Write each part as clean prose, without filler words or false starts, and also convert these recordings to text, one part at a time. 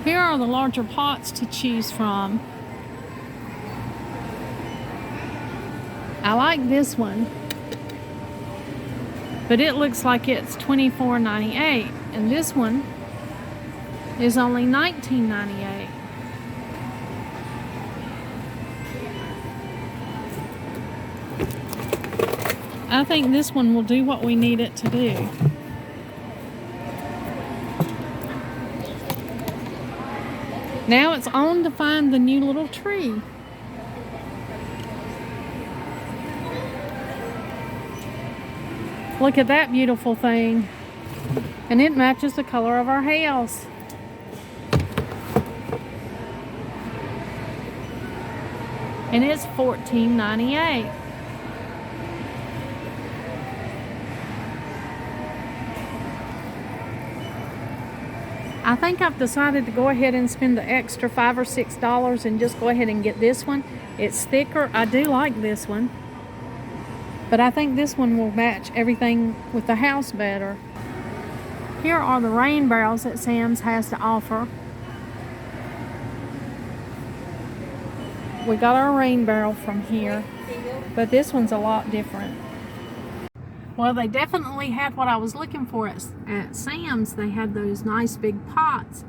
Here are the larger pots to choose from. I like this one, but it looks like it's $24.98, and this one is only $19.98. I think this one will do what we need it to do. Now it's on to find the new little tree. Look at that beautiful thing. And it matches the color of our house. And it's $14.98. I think I've decided to go ahead and spend the extra $5 or $6 and just go ahead and get this one. It's thicker. I do like this one, but I think this one will match everything with the house better. Here are the rain barrels that Sam's has to offer. We got our rain barrel from here, but this one's a lot different. Well, they definitely had what I was looking for at Sam's. They had those nice big pots,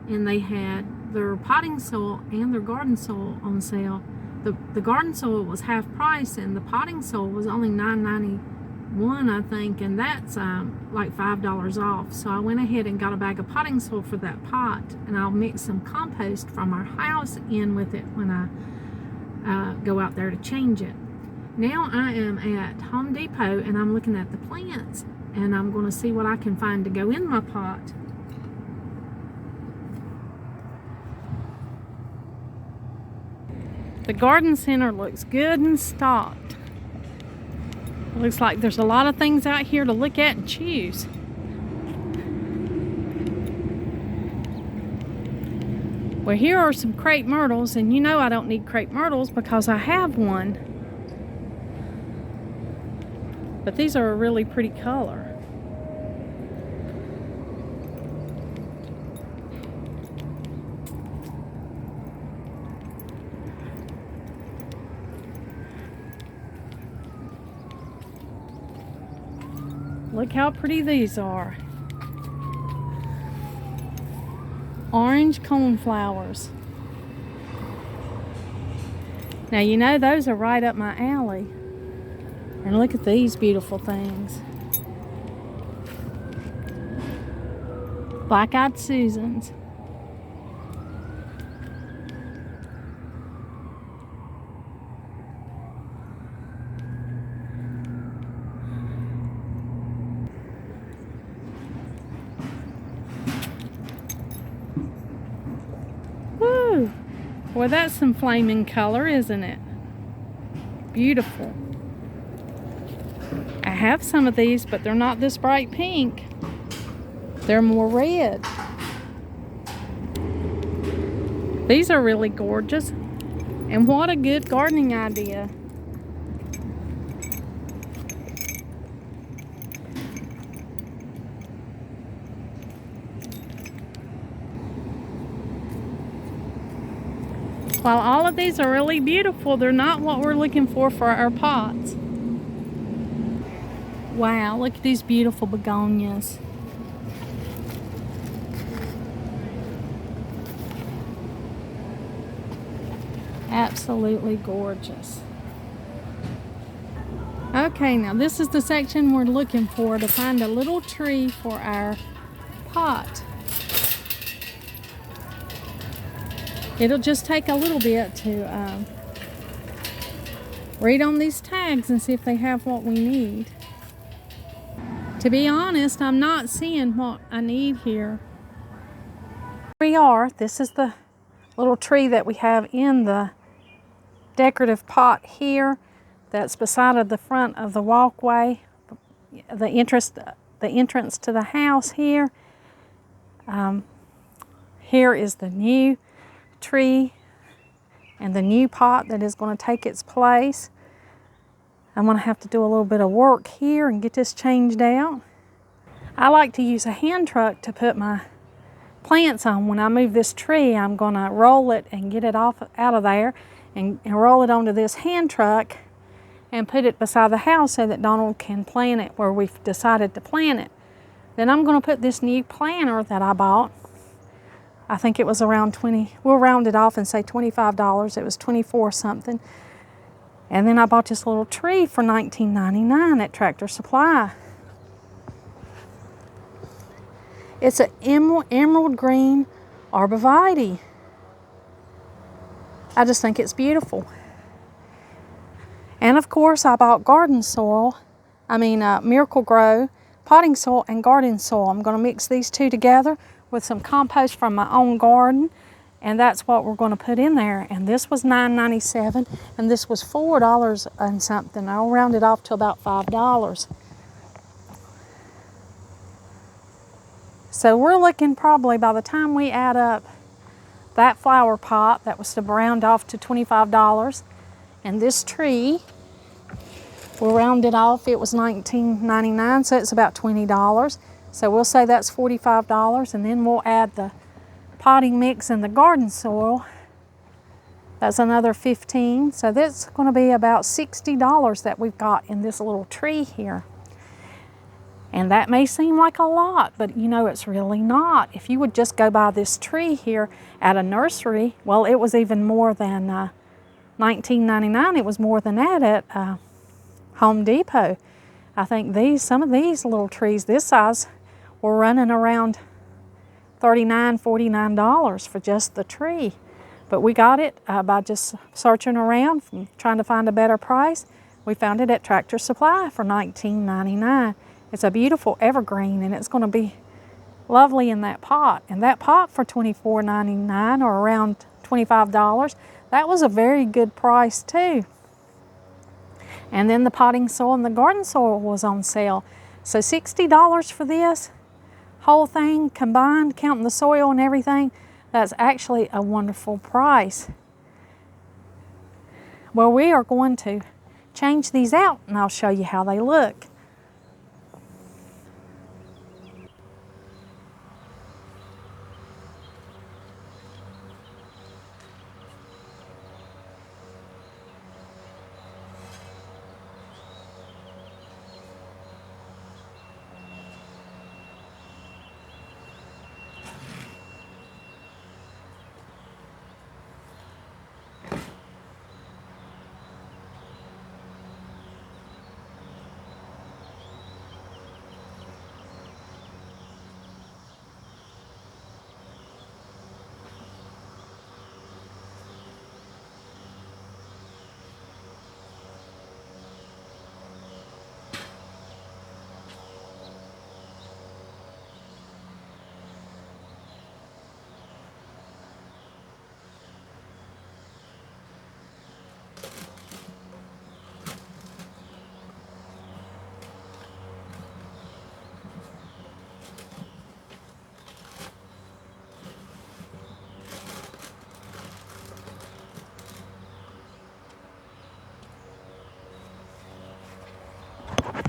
and they had their potting soil and their garden soil on sale. The garden soil was half price, and the potting soil was only $9.91, I think, and that's like $5 off. So I went ahead and got a bag of potting soil for that pot, and I'll mix some compost from our house in with it when I go out there to change it. Now I am at Home Depot, and I'm looking at the plants, and I'm going to see what I can find to go in my pot. The garden center looks good and stocked. It looks like there's a lot of things out here to look at and choose. Well, here are some crepe myrtles, and you know I don't need crepe myrtles because I have one. But these are a really pretty color. Look how pretty these are. Orange coneflowers. Now you know those are right up my alley. And look at these beautiful things. Black-eyed Susans. Woo! Well, that's some flaming color, isn't it? Beautiful. I have some of these, but they're not this bright pink. They're more red. These are really gorgeous. And what a good gardening idea. While all of these are really beautiful, they're not what we're looking for our pots. Wow, look at these beautiful begonias. Absolutely gorgeous. Okay, now this is the section we're looking for to find a little tree for our pot. It'll just take a little bit to read on these tags and see if they have what we need. To be honest, I'm not seeing what I need here. Here we are. This is the little tree that we have in the decorative pot here. That's beside the front of the walkway, the entrance to the house here. Here is the new tree and the new pot that is going to take its place. I'm going to have to do a little bit of work here and get this changed out. I like to use a hand truck to put my plants on. When I move this tree, I'm going to roll it and get it out of there and roll it onto this hand truck and put it beside the house so that Donald can plant it where we've decided to plant it. Then I'm going to put this new planter that I bought. I think it was around 20, we'll round it off and say $25. It was 24 something. And then I bought this little tree for $19.99 at Tractor Supply. It's an emerald green arborvitae. I just think it's beautiful. And of course I bought garden soil, Miracle-Gro potting soil and garden soil. I'm going to mix these two together with some compost from my own garden, and that's what we're going to put in there. And this was $9.97 and this was $4 and something. I'll round it off to about $5. So we're looking probably, by the time we add up that flower pot that was to round off to $25, and this tree, we'll round it off, it was $19.99, so it's about $20. So we'll say that's $45, and then we'll add the potting mix and the garden soil. That's another $15. So that's going to be about $60 that we've got in this little tree here. And that may seem like a lot, but you know it's really not. If you would just go buy this tree here at a nursery, well, it was even more than $19.99. It was more than that at Home Depot. I think some of these little trees this size were running around $39, $49 for just the tree. But we got it by just searching around, trying to find a better price. We found it at Tractor Supply for $19.99. It's a beautiful evergreen, and it's going to be lovely in that pot. And that pot for $24.99 or around $25, that was a very good price too. And then the potting soil and the garden soil was on sale. So $60 for this whole thing combined, counting the soil and everything, that's actually a wonderful price. Well, we are going to change these out and I'll show you how they look.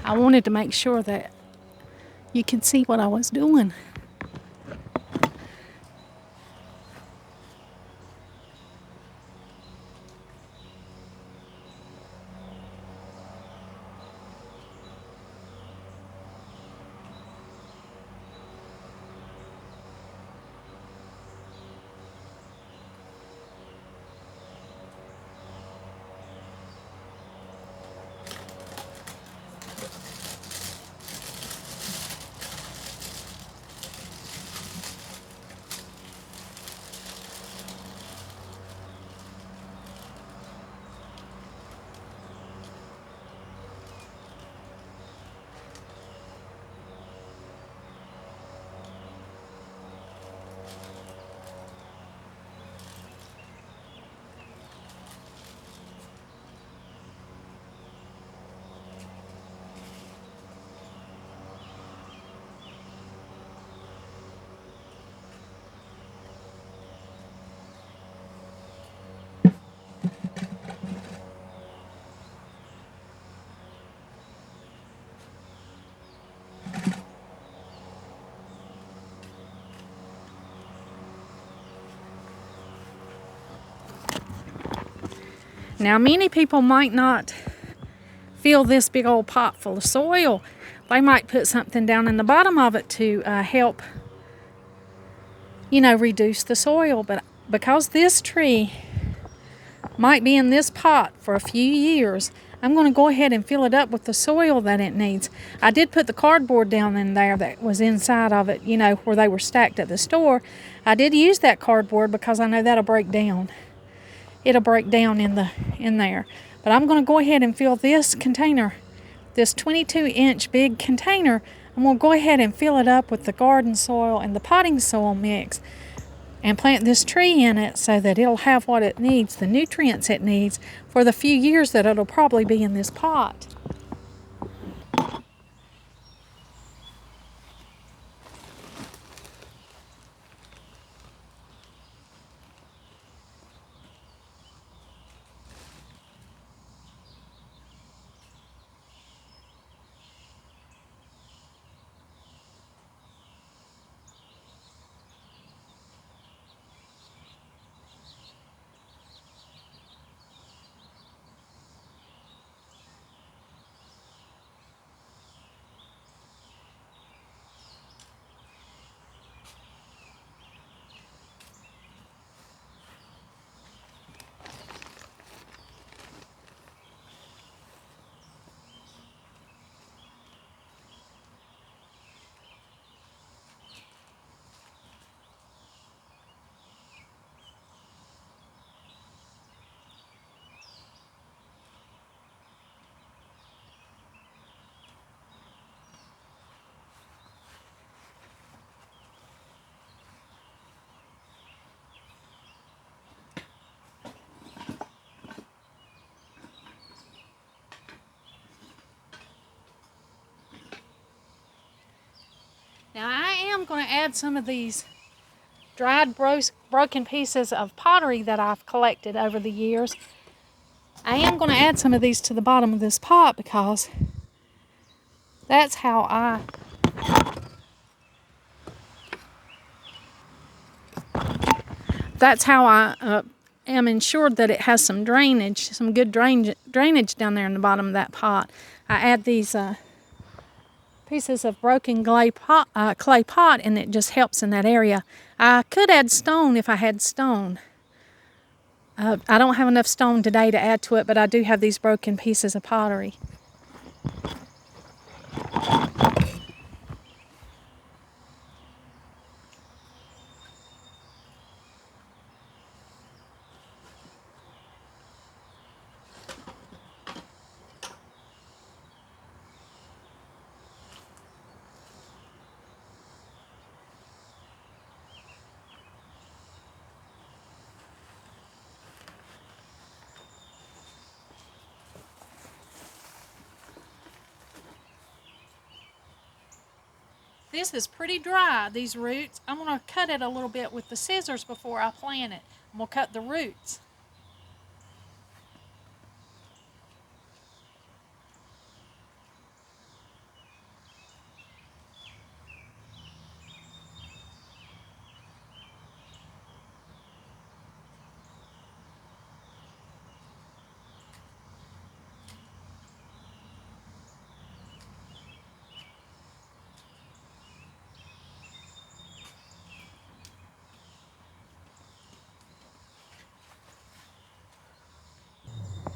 I wanted to make sure that you could see what I was doing. Now, many people might not fill this big old pot full of soil. They might put something down in the bottom of it to help, reduce the soil. But because this tree might be in this pot for a few years, I'm going to go ahead and fill it up with the soil that it needs. I did put the cardboard down in there that was inside of it, where they were stacked at the store. I did use that cardboard because I know that'll break down. It'll break down in there. But I'm going to go ahead and fill this container, this 22-inch big container. I'm going to go ahead and fill it up with the garden soil and the potting soil mix and plant this tree in it so that it'll have what it needs, the nutrients it needs, for the few years that it'll probably be in this pot. Now I am going to add some of these dried broken pieces of pottery that I've collected over the years. I am going to add some of these to the bottom of this pot because that's how I am ensured that it has some drainage, some good drainage down there in the bottom of that pot. I add these pieces of broken clay pot, and it just helps in that area. I could add stone if I had stone. I don't have enough stone today to add to it, but I do have these broken pieces of pottery. This is pretty dry, these roots. I'm going to cut it a little bit with the scissors before I plant it. I'm going to cut the roots.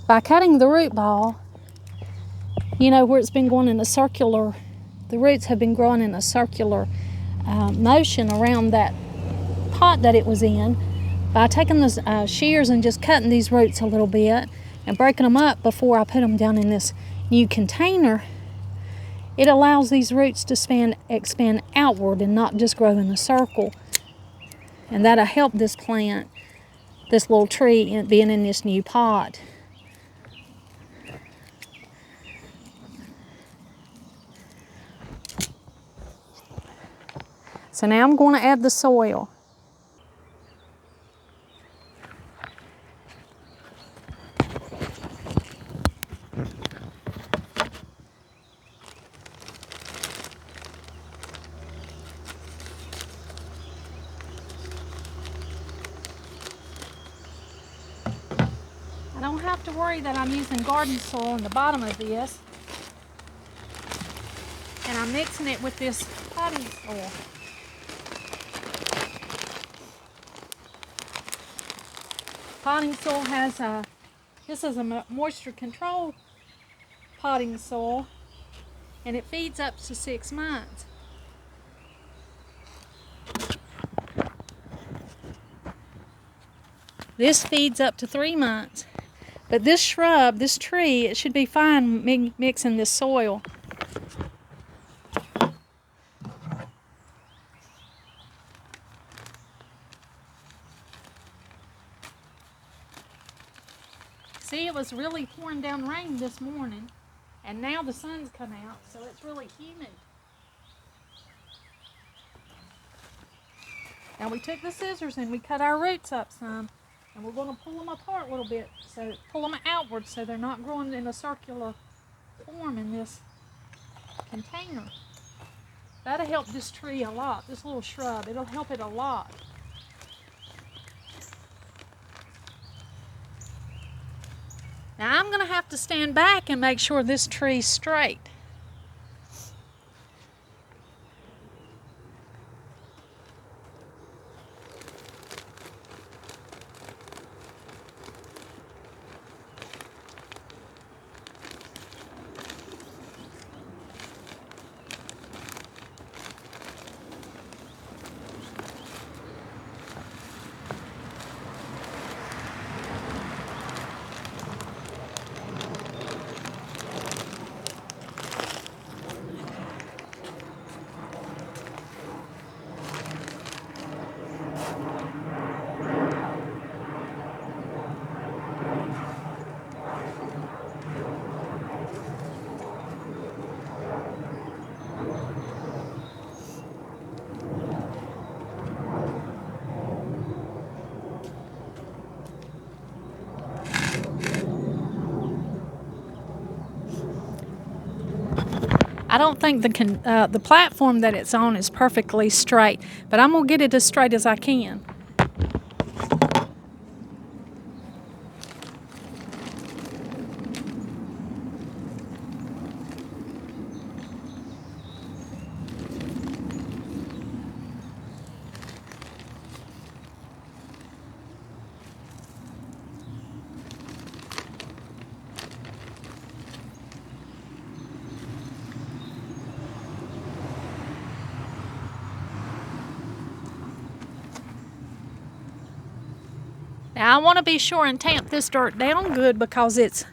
By cutting the root ball, where it's been going in a circular, the roots have been growing in a circular motion around that pot that it was in. By taking the shears and just cutting these roots a little bit and breaking them up before I put them down in this new container, it allows these roots to expand outward and not just grow in a circle. And that'll help this plant, this little tree, being in this new pot. So now I'm going to add the soil. I don't don't have to worry that I'm using garden soil in the bottom of this. And I'm mixing it with this potting soil. Potting soil has this is a moisture control potting soil, and it feeds up to 6 months. This feeds up to 3 months. But this shrub, this tree, it should be fine mixing this soil. See, it was really pouring down rain this morning, and now the sun's come out, so it's really humid. Now we took the scissors and we cut our roots up some, and we're going to pull them apart a little bit, so pull them outward so they're not growing in a circular form in this container. That'll help this tree a lot, this little shrub. It'll help it a lot. Now I'm going to have to stand back and make sure this tree's straight. I don't think the platform that it's on is perfectly straight, but I'm going to get it as straight as I can. Now I want to be sure and tamp this dirt down good because it's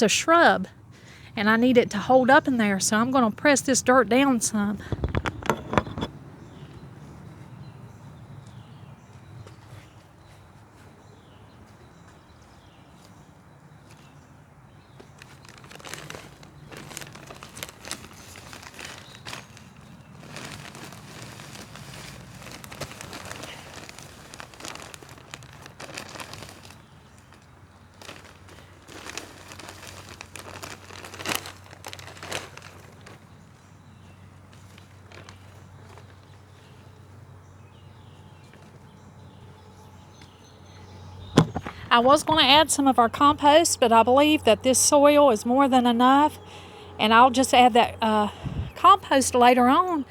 a shrub and I need it to hold up in there, so I'm going to press this dirt down some. I was going to add some of our compost, but I believe that this soil is more than enough, and I'll just add that compost later on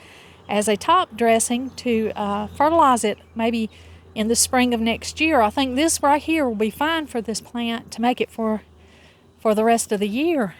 as a top dressing to fertilize it maybe in the spring of next year. I think this right here will be fine for this plant to make it for the rest of the year.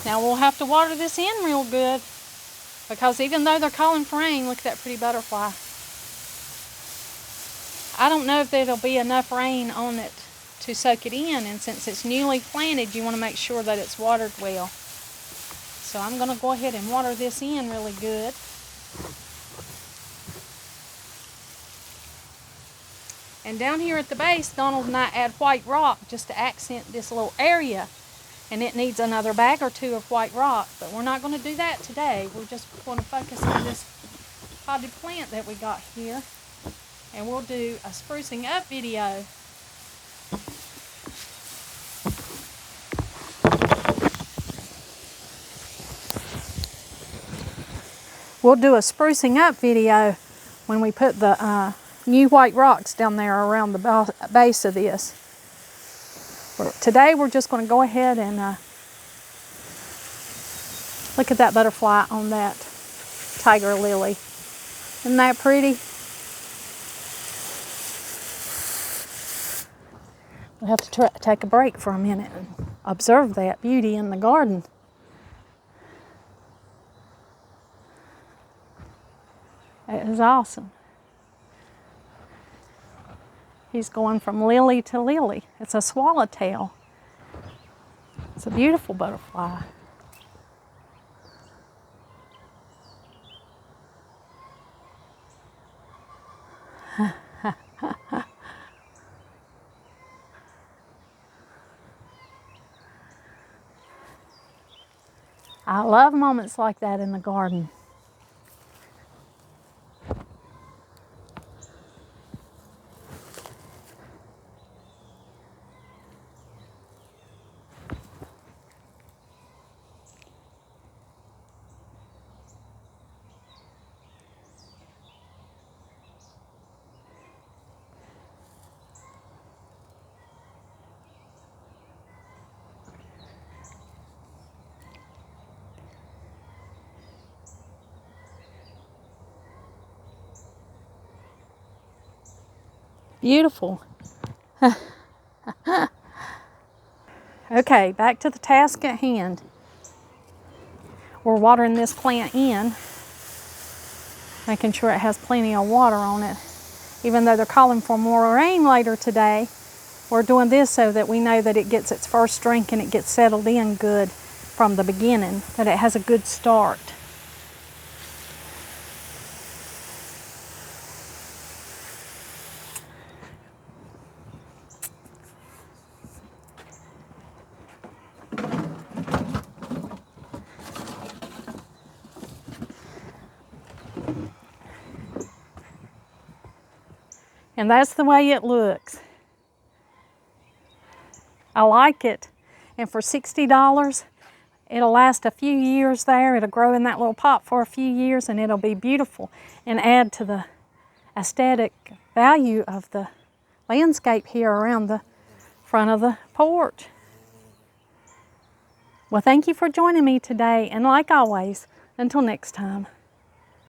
Now we'll have to water this in real good, because even though they're calling for rain, look at that pretty butterfly. I don't know if there'll be enough rain on it to soak it in, and since it's newly planted, you want to make sure that it's watered well. So I'm going to go ahead and water this in really good. And down here at the base, Donald and I add white rock just to accent this little area. And it needs another bag or two of white rock, but we're not going to do that today. We're just going to focus on this potted plant that we got here. And we'll do a sprucing up video. We'll do a sprucing up video when we put the new white rocks down there around the base of this. Today we're just going to go ahead and look at that butterfly on that tiger lily. Isn't that pretty? We'll have to take a break for a minute and observe that beauty in the garden. It is awesome. He's going from lily to lily. It's a swallowtail. It's a beautiful butterfly. I love moments like that in the garden. Beautiful. Okay, back to the task at hand. We're watering this plant in, making sure it has plenty of water on it. Even though they're calling for more rain later today, we're doing this so that we know that it gets its first drink and it gets settled in good from the beginning, that it has a good start. And that's the way it looks. I like it. And for $60, it'll last a few years there. It'll grow in that little pot for a few years and it'll be beautiful and add to the aesthetic value of the landscape here around the front of the porch. Well, thank you for joining me today. And like always, until next time.